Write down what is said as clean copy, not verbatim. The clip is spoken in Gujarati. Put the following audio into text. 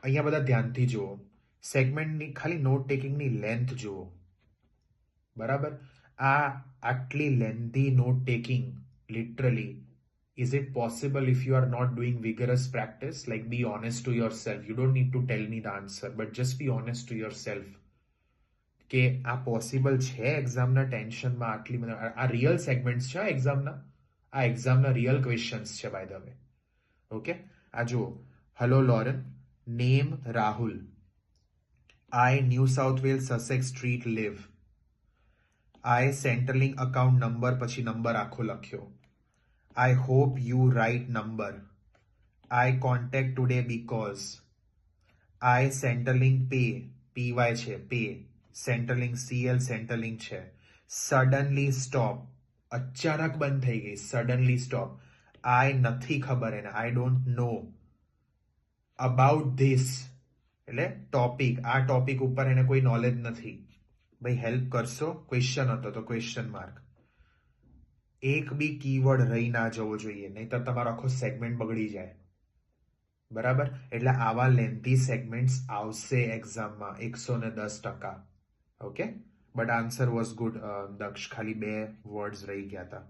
અહીંયા બધા ધ્યાનથી જુઓ. સેગમેન્ટની ખાલી નોટ ટેકિંગની લેન્થ જુઓ. બરાબર. આ આટલી lengthy note taking literally, is it possible if you are not doing vigorous practice? Like, be honest to yourself. You don't need to tell me the answer, but just be honest to yourself. કે આ પોસિબલ છે એક્ઝામના ટેન્શનમાં આટલી બધા? આ રિયલ સેગમેન્ટ્સ છે આ એક્ઝામના રિયલ ક્વેશ્ચન્સ છે બાય ધ વે. ઓકે. આ જુઓ. Hello Lauren, name Rahul, I New South Wales Sussex Street live, I સેન્ટ્રલિંગ અકાઉન્ટ નંબર પછી નંબર આખો લખ્યો, I hope you right number, I contact today because, I સેન્ટ્રલિંગ પે, પીવાય છે પે, સેન્ટ્રલિંગ સીએલ સેન્ટ્રલિંગ છે, સડનલી સ્ટોપ, અચાનક બંધ થઈ ગઈ, સડનલી સ્ટોપ, આઈ નથી ખબર એને, I don't know, about this એટલે ટોપિક, આ ટોપિક ઉપર એને કોઈ નોલેજ નથી. ભાઈ હેલ્પ કરશો? ક્વેશ્ચન હતો તો ક્વેશ્ચન માર્ક. એક બી કીવર્ડ રહી ના જવો જોઈએ, નહીં તો તમારો આખો સેગમેન્ટ બગડી જાય. બરાબર. એટલે આવા લેન્થી સેગમેન્ટ્સ આવશે એક્ઝામમાં 110%. Okay. But answer was good Daksh, ખાલી 2 વર્ડ્સ રહી ગયા હતા.